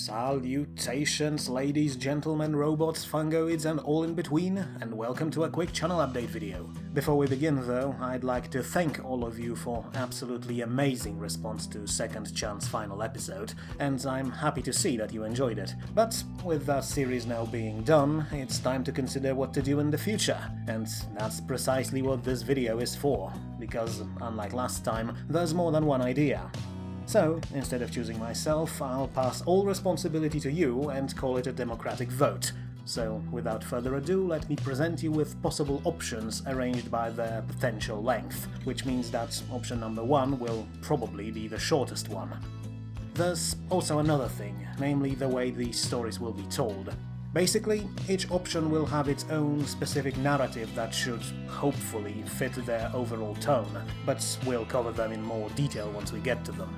Salutations ladies, gentlemen, robots, fungoids and all in between, and welcome to a quick channel update video. Before we begin though, I'd like to thank all of you for absolutely amazing response to Second Chance final episode, and I'm happy to see that you enjoyed it. But with that series now being done, it's time to consider what to do in the future, and that's precisely what this video is for, because unlike last time, there's more than one idea. So, instead of choosing myself, I'll pass all responsibility to you and call it a democratic vote. So, without further ado, let me present you with possible options arranged by their potential length, which means that option number 1 will probably be the shortest one. There's also another thing, namely the way these stories will be told. Basically, each option will have its own specific narrative that should, hopefully, fit their overall tone, but we'll cover them in more detail once we get to them.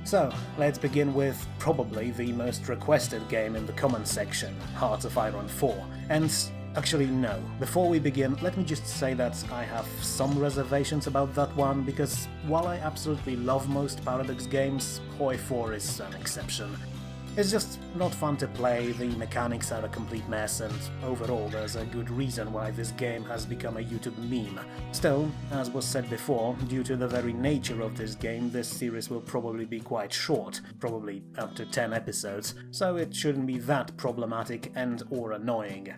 So, let's begin with probably the most requested game in the comments section, Hearts of Iron 4, and actually no, before we begin, let me just say that I have some reservations about that one, because while I absolutely love most Paradox games, Hoi 4 is an exception. It's just not fun to play, the mechanics are a complete mess, and overall there's a good reason why this game has become a YouTube meme. Still, as was said before, due to the very nature of this game, this series will probably be quite short, probably up to 10 episodes, so it shouldn't be that problematic and or annoying.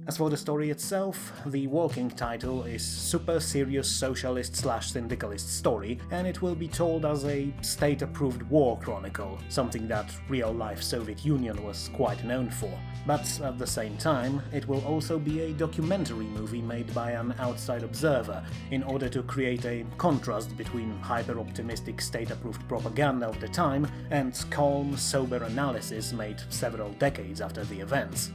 As for the story itself, the working title is Super Serious Socialist/Syndicalist Story, and it will be told as a state-approved war chronicle, something that real-life Soviet Union was quite known for. But at the same time, it will also be a documentary movie made by an outside observer, in order to create a contrast between hyper-optimistic state-approved propaganda of the time and calm, sober analysis made several decades after the events.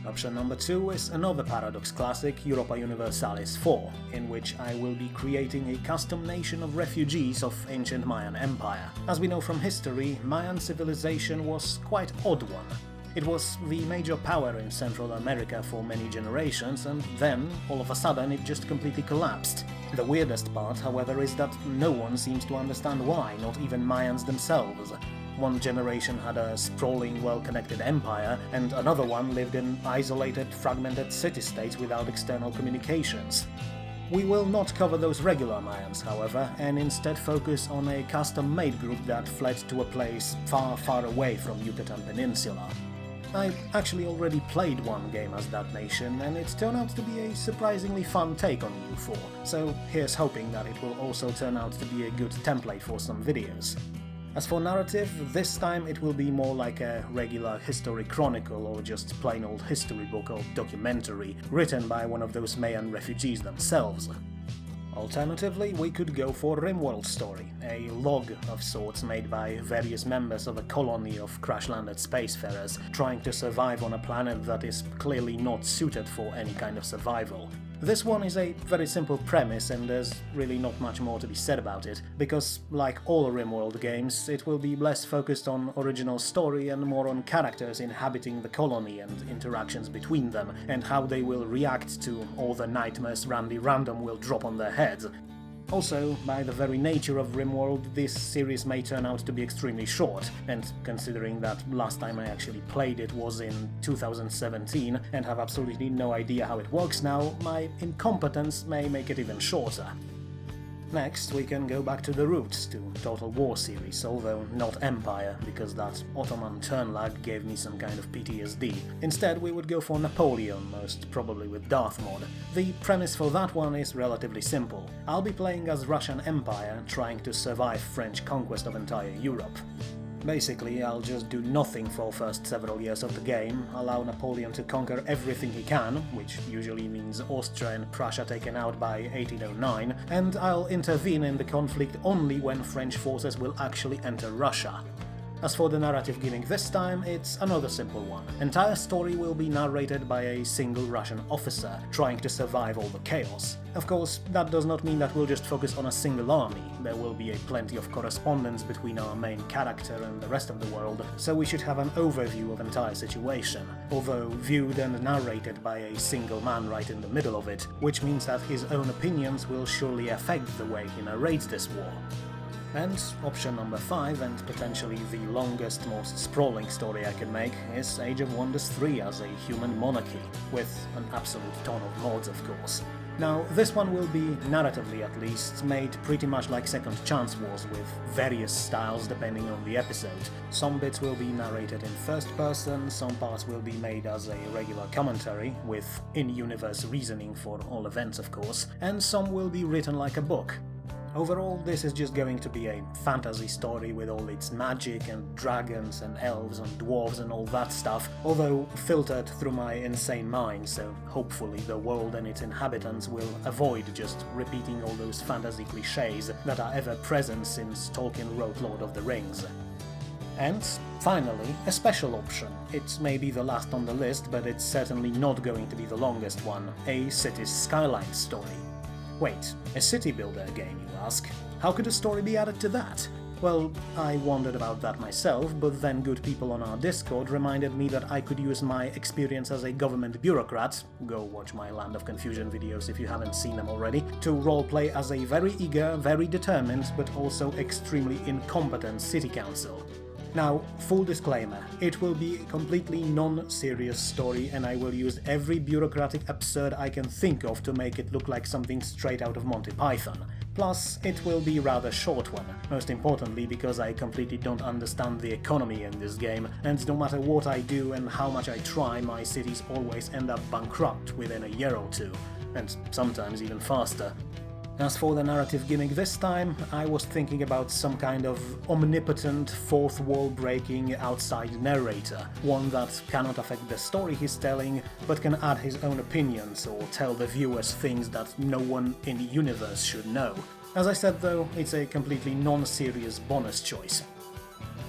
Option number 2 is another Paradox classic, Europa Universalis 4, in which I will be creating a custom nation of refugees of ancient Mayan Empire. As we know from history, Mayan civilization was quite odd one. It was the major power in Central America for many generations, and then, all of a sudden, it just completely collapsed. The weirdest part, however, is that no one seems to understand why, not even Mayans themselves. One generation had a sprawling, well-connected empire, and another one lived in isolated, fragmented city-states without external communications. We will not cover those regular Mayans, however, and instead focus on a custom-made group that fled to a place far, far away from Yucatan Peninsula. I actually already played one game as that nation, and it turned out to be a surprisingly fun take on U4, so here's hoping that it will also turn out to be a good template for some videos. As for narrative, this time it will be more like a regular history chronicle or just plain old history book or documentary, written by one of those Mayan refugees themselves. Alternatively, we could go for RimWorld story, a log of sorts made by various members of a colony of crash-landed spacefarers trying to survive on a planet that is clearly not suited for any kind of survival. This one is a very simple premise, and there's really not much more to be said about it, because like all RimWorld games, it will be less focused on original story and more on characters inhabiting the colony and interactions between them, and how they will react to all the nightmares Randy Random will drop on their heads. Also, by the very nature of RimWorld, this series may turn out to be extremely short, and considering that last time I actually played it was in 2017 and have absolutely no idea how it works now, my incompetence may make it even shorter. Next, we can go back to the roots, to Total War series, although not Empire, because that Ottoman turn lag gave me some kind of PTSD. Instead, we would go for Napoleon, most probably with Darth mod. The premise for that one is relatively simple. I'll be playing as Russian Empire, trying to survive French conquest of entire Europe. Basically, I'll just do nothing for first several years of the game, allow Napoleon to conquer everything he can, which usually means Austria and Prussia taken out by 1809, and I'll intervene in the conflict only when French forces will actually enter Russia. As for the narrative gimmick this time, it's another simple one. Entire story will be narrated by a single Russian officer, trying to survive all the chaos. Of course, that does not mean that we'll just focus on a single army. There will be plenty of correspondence between our main character and the rest of the world, so we should have an overview of the entire situation, although viewed and narrated by a single man right in the middle of it, which means that his own opinions will surely affect the way he narrates this war. And option number 5, and potentially the longest, most sprawling story I can make, is Age of Wonders 3 as a human monarchy, with an absolute ton of mods of course. Now, this one will be, narratively at least, made pretty much like Second Chance was, with various styles depending on the episode. Some bits will be narrated in first person, some parts will be made as a regular commentary, with in-universe reasoning for all events of course, and some will be written like a book. Overall, this is just going to be a fantasy story with all its magic and dragons and elves and dwarves and all that stuff, although filtered through my insane mind, so hopefully the world and its inhabitants will avoid just repeating all those fantasy clichés that are ever present since Tolkien wrote Lord of the Rings. And, finally, a special option. It may be the last on the list, but it's certainly not going to be the longest one, a Cities Skylines story. Wait, a city builder game, you ask? How could a story be added to that? Well, I wondered about that myself, but then good people on our Discord reminded me that I could use my experience as a government bureaucrat, go watch my Land of Confusion videos if you haven't seen them already, to roleplay as a very eager, very determined, but also extremely incompetent city council. Now, full disclaimer, it will be a completely non-serious story and I will use every bureaucratic absurd I can think of to make it look like something straight out of Monty Python. Plus, it will be a rather short one, most importantly because I completely don't understand the economy in this game, and no matter what I do and how much I try, my cities always end up bankrupt within a year or two, and sometimes even faster. As for the narrative gimmick this time, I was thinking about some kind of omnipotent, fourth wall breaking outside narrator, one that cannot affect the story he's telling, but can add his own opinions or tell the viewers things that no one in the universe should know. As I said though, it's a completely non-serious bonus choice.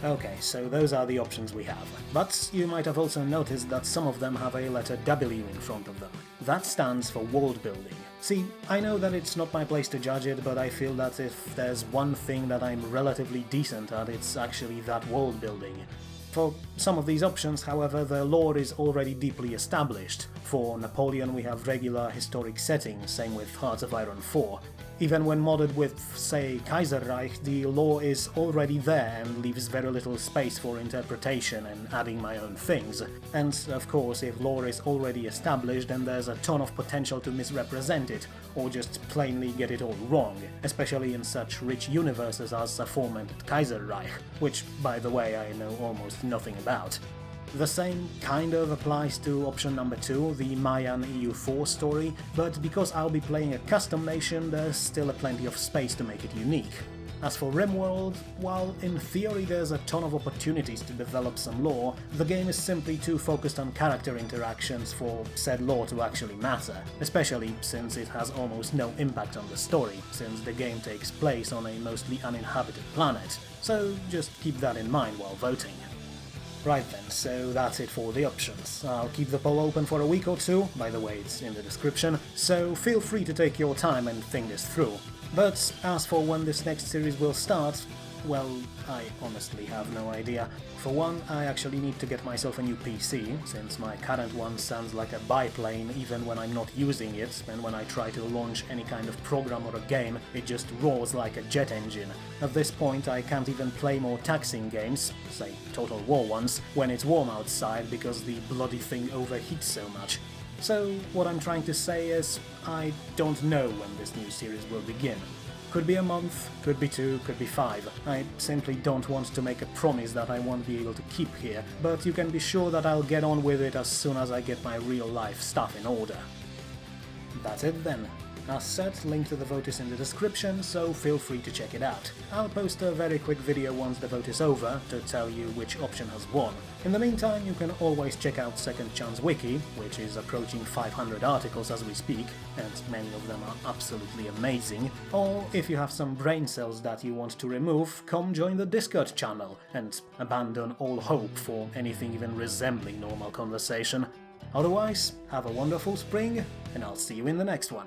Okay, so those are the options we have. But you might have also noticed that some of them have a letter W in front of them. That stands for world building. See, I know that it's not my place to judge it, but I feel that if there's one thing that I'm relatively decent at, it's actually that world building. For some of these options, however, the lore is already deeply established. For Napoleon we have regular historic settings, same with Hearts of Iron 4. Even when modded with, say, Kaiserreich, the lore is already there and leaves very little space for interpretation and adding my own things. And, of course, if lore is already established, then there's a ton of potential to misrepresent it, or just plainly get it all wrong, especially in such rich universes as aforementioned Kaiserreich, which, by the way, I know almost nothing about. The same kind of applies to option number 2, the Mayan EU4 story, but because I'll be playing a custom nation, there's still plenty of space to make it unique. As for RimWorld, while in theory there's a ton of opportunities to develop some lore, the game is simply too focused on character interactions for said lore to actually matter, especially since it has almost no impact on the story, since the game takes place on a mostly uninhabited planet, so just keep that in mind while voting. Right then, so that's it for the options. I'll keep the poll open for a week or two, by the way it's in the description, so feel free to take your time and think this through. But as for when this next series will start, well, I honestly have no idea. For one, I actually need to get myself a new PC, since my current one sounds like a biplane even when I'm not using it, and when I try to launch any kind of program or a game, it just roars like a jet engine. At this point I can't even play more taxing games, say Total War ones, when it's warm outside because the bloody thing overheats so much. So what I'm trying to say is, I don't know when this new series will begin. Could be a month, could be 2, could be 5. I simply don't want to make a promise that I won't be able to keep here, but you can be sure that I'll get on with it as soon as I get my real-life stuff in order. That's it then. As said, link to the vote is in the description, so feel free to check it out. I'll post a very quick video once the vote is over, to tell you which option has won. In the meantime, you can always check out Second Chance Wiki, which is approaching 500 articles as we speak, and many of them are absolutely amazing. Or, if you have some brain cells that you want to remove, come join the Discord channel, and abandon all hope for anything even resembling normal conversation. Otherwise, have a wonderful spring, and I'll see you in the next one.